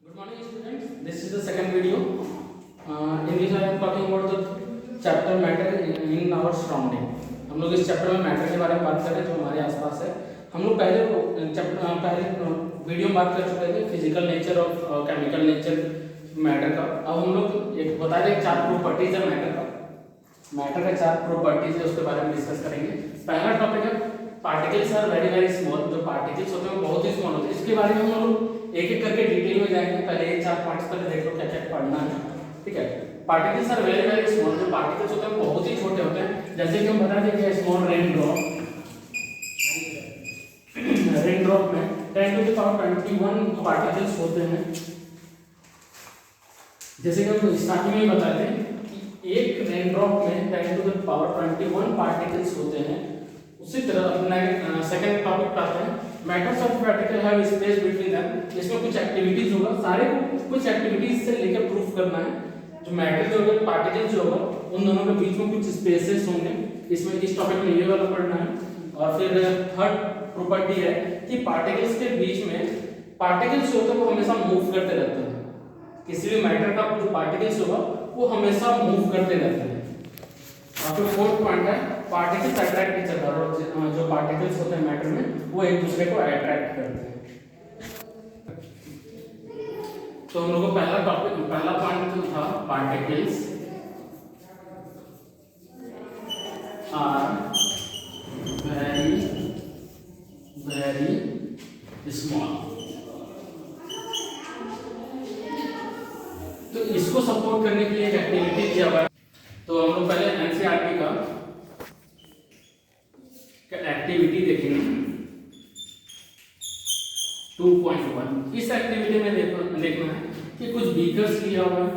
Good morning, students. This is the second video. In this I am talking about the chapter matter in our surrounding. हम लोग इस chapter में matter के बारे में बात कर रहे हैं जो हमारे आसपास है. हम लोग पहले वीडियो में बात कर चुके थे फिजिकल नेचर और केमिकल नेचर मैटर का. अब हम लोग एक बता दें चार प्रॉपर्टीज है मैटर का. मैटर का चार प्रॉपर्टीज है उसके बारे में डिस्कस करेंगे. पहला टॉपिक है particles are very very small. जो पार्टिकल्स होते हैं वो बहुत ही स्मॉल होते हैं. इसके बारे में हम लोग एक एक करके डिटेल में जाएंगे. पहले ये चार पॉइंट्स पहले देख लो क्या क्या पढ़ना है. ठीक है. Particles are very very small. जो पार्टिकल्स होते हैं वो बहुत ही छोटे होते हैं. जैसे कि हम बता दें कि स्मॉल रेन ड्रॉप में 10 to the power 21 पार्टिकल्स होते हैं. जैसे कि हम स्टार्टिंग में बताते हैं कि एक रेन ड्रॉप में 10 to the power 21 पार्टिकल्स होते हैं. उसी तरह अपना सेकंड टॉपिक पे आते हैं. Matters of particle have space between them. इसमें कुछ एक्टिविटीज होगा. सारे कुछ एक्टिविटीज से लेकर प्रूफ करना है. जो मैटर जो होगा पार्टिकल्स जो होगा उन दोनों के बीच में कुछ स्पेसेस होंगे. इसमें इस टॉपिक में ये वाला पढ़ना है. और फिर थर्ड प्रॉपर्टी है कि पार्टिकल्स के बीच में पार्टिकल्स होते हैं वो हमेशा मूव करते रहते हैं. किसी भी मैटर का जो पार्टिकल्स होगा वो हमेशा मूव करते रहते हैं. और फिर फोर्थ पॉइंट है पार्टिकल्स अट्रैक्ट ईच अदर. और जो पार्टिकल्स होते हैं मैटर में वो एक दूसरे को अट्रैक्ट करते हैं. तो हम लोगों को पहला पॉइंट जो था particles are very very small. तो इसको सपोर्ट करने के लिए एक एक्टिविटी किया हुआ है. तो हम लोग पहले एनसीईआरटी का एक्टिविटी देखेंगे 2.1. इस एक्टिविटी में देखना है कि कुछ बीकर्स लिया हुआ है.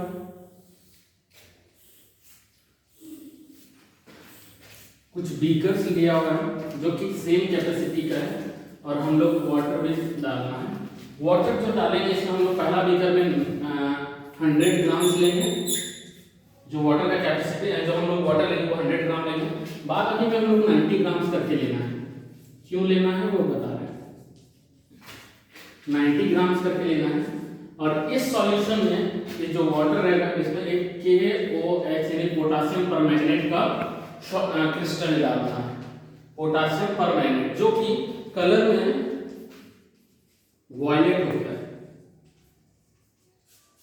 कुछ बीकर्स लिया हुआ है जो कि सेम कैपेसिटी का है और हम लोग वाटर भी डालना है. वाटर जो डालेंगे इसमें हम लोग पहला बीकर में 100 ग्राम्स लेंगे. जो वाटर का कैपेसिटी है जो हम लोग वाटर लेंगे वो 100 ग्राम लेंगे. बाद में हम लोग 90 ग्राम्स करके लेना है. क्यों लेना है वो बता रहे हैं. 90 ग्राम्स करके लेना है. और इस सॉल्यूशन में ये जो वाटर रहेगा इसमें एक KOH यानी पोटासियम परमैंगनेट का क्रिस्टल डालना है. पोटासियम परमैंगनेट जो कि कलर में वॉयलेट होता है.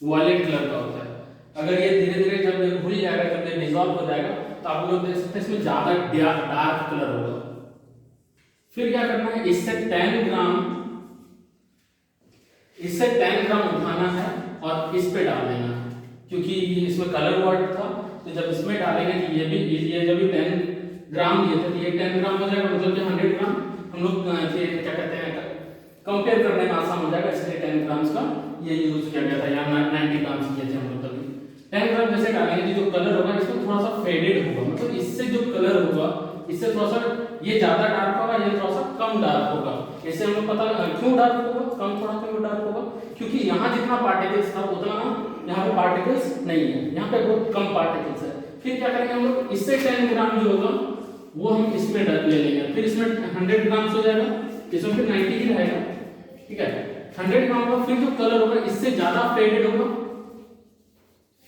वॉयलेट कलर का होता है. अगर ये धीरे धीरे जब ये घुल जाएगा जब ये डिसॉल्व हो जाएगा तो आप लोग देख सकते हैं इसमें ज्यादा डार्क कलर होगा. फिर क्या करना है इससे 10 ग्राम उठाना है और इस पे डाल देना है. क्योंकि इसमें कलर वाटर था तो जब इसमें डालेंगे तो ये जब भी 10 ग्राम दिए थे तो ये 10 ग्राम हो जाएगा. मतलब कि 100 ग्राम हम लोग क्या कहते हैं कंपेयर करने में आसान हो जाएगा. इसलिए 10 ग्राम्स का ये यूज किया गया था. यहाँ 90 ग्राम्स किए थे हम लोग तभी. 10 ग्राम जैसे डालेंगे जो कलर होगा इसमें थोड़ा सा फेडेड होगा. मतलब इससे जो कलर होगा इससे थोड़ा सा ये ज्यादा डार्क होगा ये थोड़ा सा कम डार्क होगा. इससे हम लोग पता क्यों डार्क होगा कम थोड़ा क्यों डार्क होगा क्योंकि यहाँ जितना पार्टिकल्स था उतना यहाँ पे पार्टिकल्स नहीं है. यहाँ पे बहुत कम पार्टिकल्स है. फिर क्या करेंगे हम लोग इससे 10 ग्राम जो होगा वो हम इसमें ले लेंगे. फिर इसमें 100 ग्राम्स हो जाएगा. इसमें फिर 90 ही रहेगा. ठीक है. 100 ग्राम का फिर जो कलर होगा इससे ज्यादा फेडेड होगा.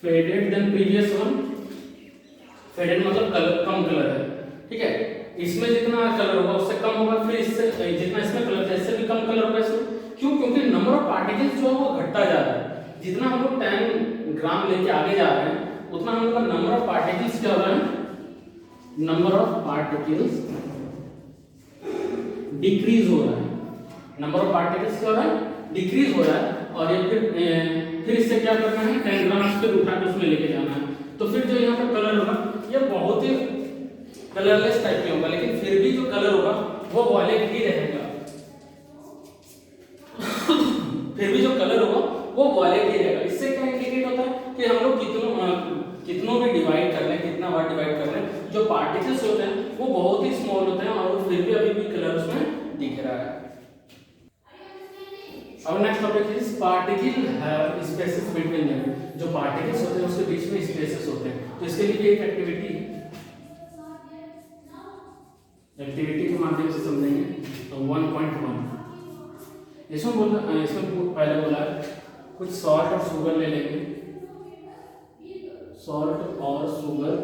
Faded than previous one. Faded मतलब कलर कम कलर है. ठीक है. इसमें जितना कलर होगा उससे कम होगा. फिर इससे जितना इसमें कलर था इससे भी कम कलर होगा इसमें. क्यों? क्योंकि नंबर ऑफ पार्टिकल्स जो है वो घटता जा रहा है. जितना हम लोग 10 ग्राम लेके आगे जा रहे हैं उतना हम लोग का नंबर ऑफ पार्टिकल्स क्या हो रहा है. नंबर ऑफ पार्टिकल्स डिक्रीज हो रहा है. नंबर ऑफ पार्टिकल्स क्या हो रहा है डिक्रीज हो रहा है. और ये फिर इससे क्या करना है 10 ग्राम पे उठा के उसमें लेके जाना है. तो फिर जो यहाँ पे कलर होगा ये बहुत ही कलरलेस टाइप में होगा. लेकिन फिर भी जो कलर होगा वो वॉयलेट ही रहेगा. फिर भी जो कलर होगा वो वॉयलेट ही रहेगा. इससे क्या इंडिकेट होता है कि हम लोग कितनों भी डिवाइड कर लें कितना बार डिवाइड कर लें जो पार्टिकल्स होते हैं वो बहुत ही स्मॉल होते हैं और फिर भी अभी भी कलर उसमें दिख रहा है. अब next topic is particle have spaces between them. जो पार्टिकल्स होते हैं उसके बीच में स्पेसेस होते हैं. तो इसके लिए एक एक्टिविटी के माध्यम से समझेंगे. तो 1.1 इसमें पहले बोला कुछ सॉल्ट और शुगर ले लेंगे, सॉल्ट और शुगर,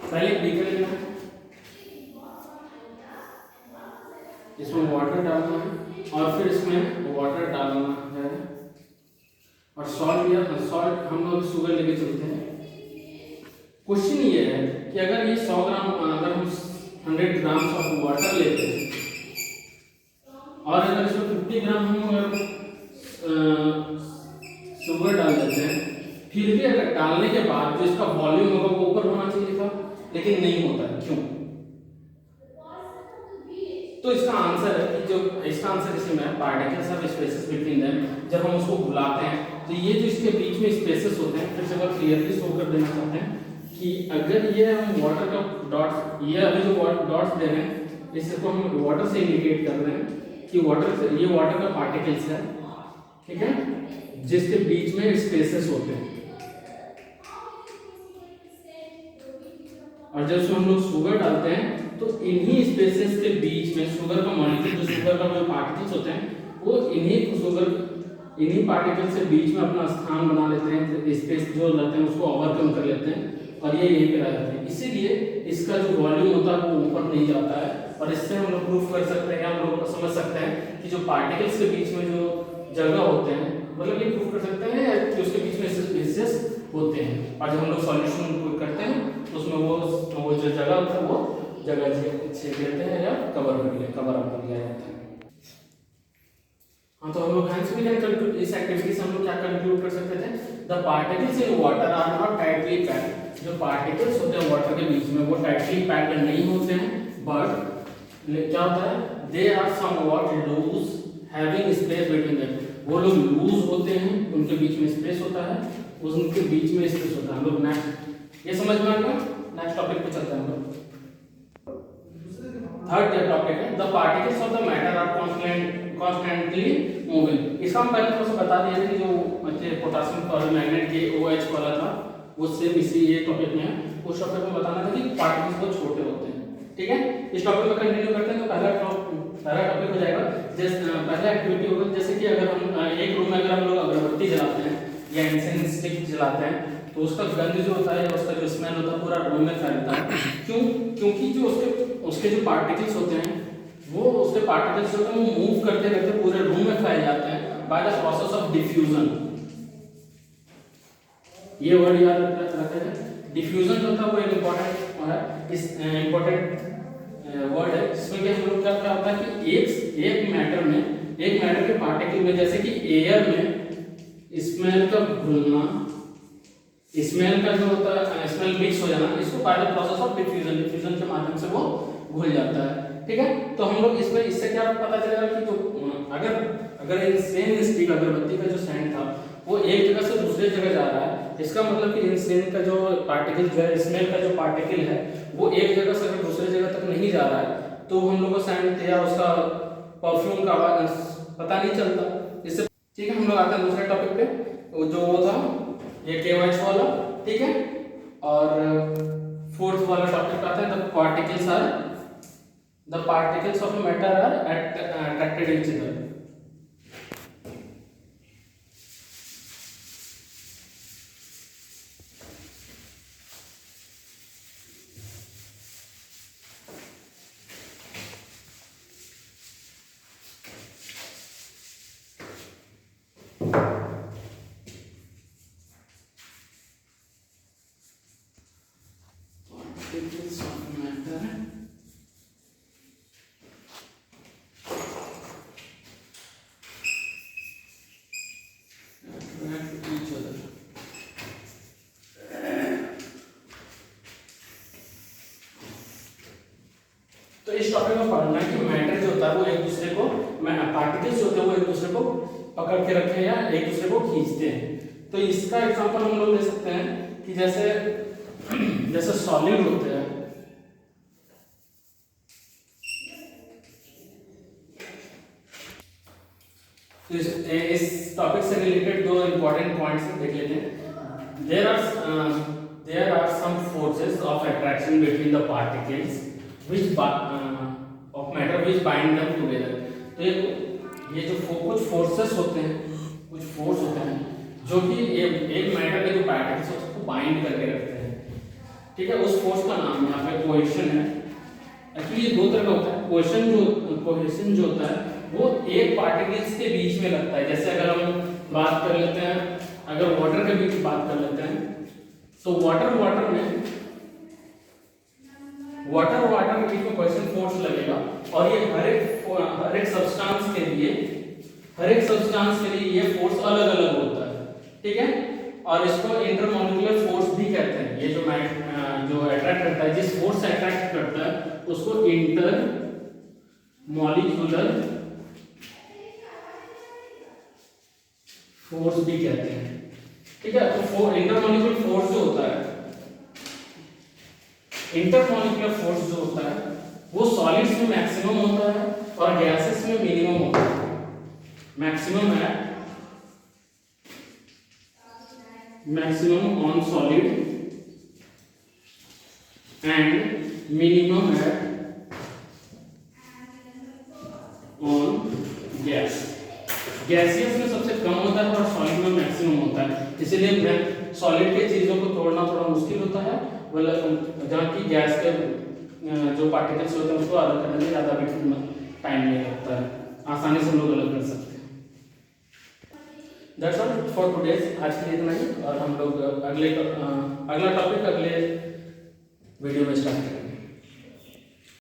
पहले एक बीकर लेना है, इसमें वाटर डालना है और फिर इसमें वाटर डालना है और सॉल्ट या सॉल्ट हम लोग शुगर लेके चलते हैं। क्वेश्चन ये है कि अगर ये 100 ग्राम, अगर हम 100 ग्राम ऑफ वाटर लेते हैं और अगर इसमें 50 ग्राम हम अगर शुगर डाल देते हैं, फिर भी अगर डालने के बाद जो इसका वॉल्यूम होगा वो ऊपर होना चाहिए था, लेकिन नहीं होता है, क्यों? तो इसका आंसर है कि जो इसका आंसर इसमें है particles of spaces between them. जब हम उसको बुलाते हैं तो ये जो इसके बीच में स्पेसेस होते हैं, फिर से बहुत क्लियरली शो कर देना चाहते हैं कि अगर ये हम वाटर का डॉट्स, ये अभी जो डॉट्स दे रहे हैं इसको हम वाटर से इंडिकेट कर रहे हैं कि वाटर से, ये वाटर का पार्टिकल्स है, ठीक है, जिसके बीच में स्पेसेस होते हैं। और जब हम लोग शुगर डालते हैं तो इन्हीं स्पेसेस के बीच में शुगर का मॉलिक्यूल, जो शुगर का जो पार्टिकल्स होते हैं वो इन्हीं पार्टिकल्स से बीच में अपना स्थान बना लेते हैं, स्पेस जो रहते हैं उसको ओवरकम कर लेते हैं और ये यहीं पे रह जाते हैं। इसीलिए इसका जो वॉल्यूम होता है वो ऊपर नहीं जाता है। और इससे हम लोग प्रूफ कर सकते हैं, हम लोग समझ सकते हैं कि जो पार्टिकल्स के बीच में जो जगह होते हैं, मतलब ये प्रूफ कर सकते हैं कि उसके बीच में स्पेसेस होते हैं। और जब हम लोग सॉल्यूशन करते हैं तो उसमें वो जो जगह होता है वो जगह छेद देते हैं या कवर अप कर लिया जाता है। हाँ, तो हम लोग हैंस भी कंक्लूड, इस एक्टिविटी से हम लोग क्या कंक्लूड कर सकते थे? The particles in water are not tightly packed. जो पार्टिकल्स होते हैं वाटर के बीच में वो टाइटली पैक्ड नहीं होते हैं, बट क्या होता है, they are somewhat loose having space between them. वो लोग लूज होते हैं, उनके बीच में स्पेस होता है, उनके बीच में स्पेस होता है। हम लोग नेक्स्ट ये समझ में आ गया। नेक्स्ट टॉपिक पे चलते हैं हम लोग। थर्ड टॉपिक है the particles of the matter are constantly moving. इसका हम पहले थोड़ा सा बता दिए थे कि जो पोटेशियम परमैंगनेट के OH वाला था वो सेम इसी ये टॉपिक में है। उस टॉपिक में बताना था कि पार्टिकल्स बहुत छोटे होते हैं, ठीक है। इस टॉपिक में कंटिन्यू करते हैं। तो पहला टॉपिक हो जाएगा, जैसे पहला एक्टिविटी होगा, जैसे कि अगर हम एक रूम में अगर हम लोग अगरबत्ती जलाते हैं या इंसेंस स्टिक जलाते हैं तो उसका गंध जो होता है, उसका जो स्मेल होता है पूरा रूम में फैलता है। क्यों? क्योंकि जो उसके जो पार्टिकल्स होते हैं वो उसके पार्टिकल्स जो होते हैं वो मूव करते करते पूरे रूम में फैल जाते हैं by the process of diffusion. ये वर्ड याद रखते हैं। डिफ्यूजन जो होता है वो एक इंपॉर्टेंट वर्ड है, जिसमें कि हम लोग क्या होता है कि एक मैटर के पार्टिकल में, जैसे कि एयर में स्मेल का घुलना, स्मेल का जो होता है स्मेल मिक्स हो जाना, इसको by the process of diffusion के माध्यम से वो घुल जाता है, ठीक है। तो हम लोग इससे क्या पता चलेगा कि जो अगर इंसेन स्टिक अगरबत्ती का जो सेंट था वो एक जगह से दूसरे जगह जा रहा है, इसका मतलब कि इंसेन का जो पार्टिकल जो है, स्मेल का जो पार्टिकल है वो एक जगह से अगर दूसरे जगह तक नहीं जा रहा है तो हम लोग को सेंट या उसका परफ्यूम का पता नहीं चलता। इससे ठीक है, हम लोग आते हैं दूसरे टॉपिक पे, जो वो था ये KOH वाला, ठीक है। और फोर्थ वाला टॉपिक आता है the particles of matter are attracted each other. Particles of matter attract each other. तो इस टॉपिक में पढ़ना है कि मैटर जो होता है वो एक दूसरे को, पार्टिकल्स जो होते हैं वो एक दूसरे को पकड़ के रखते हैं या एक दूसरे को खींचते हैं। तो इसका एग्जांपल हम लोग ले सकते हैं कि जैसे सॉलिड होते हैं, इस टॉपिक से रिलेटेड दो इंपॉर्टेंट पॉइंट्स देख लेते हैं। There are some forces of attraction between the particles which of matter which bind them together. तो ये जो कुछ फोर्सेस होते हैं, कुछ फोर्स होते हैं जो कि एक मैटर के जो पार्टिकल्स होते हैं उसको बाइंड करके रखते हैं, ठीक है। उस फोर्स का नाम यहाँ पे कोहेशन है। एक्चुअली ये दो तरह का होता है। कोहेशन जो होता है वो एक पार्टिकल्स के बीच में लगता है। जैसे अगर हम बात कर लेते हैं, अगर वाटर के बीच बात कर लेते हैं, तो वाटर के बीच में कोहेशन फोर्स लगेगा, और ये हर एक सब्सटेंस के लिए ये फोर्स अलग अलग होता है, ठीक है। और इसको इंटरमॉलिक्यूलर फोर्स भी कहते हैं। ये जो अट्रैक्ट करता है, जिस फोर्स से अट्रैक्ट करता है उसको इंटरमॉलिक्यूलर फोर्स भी कहते हैं, ठीक है। तो इंटरमॉलिक्यूलर फोर्स जो होता है, इंटरमॉलिक्यूलर फोर्स जो होता है वो सॉलिड्स में मैक्सिमम होता है और गैसेस में मिनिमम होता है। Maximum on solid and minimum on gas. Gaseous में सबसे कम होता है और सॉलिड में मैक्सिमम होता है। इसीलिए सॉलिड के चीजों को तोड़ना थोड़ा मुश्किल होता है, मतलब जहाँ की गैस के जो पार्टिकल्स होते हैं उसको अलग करने में ज़्यादा भी टाइम नहीं लगता है, आसानी से हम लोग अलग कर सकते हैं। That's all for today's. आज के लिए इतना ही, और हम लोग अगला टॉपिक अगले वीडियो में स्टार्ट करेंगे।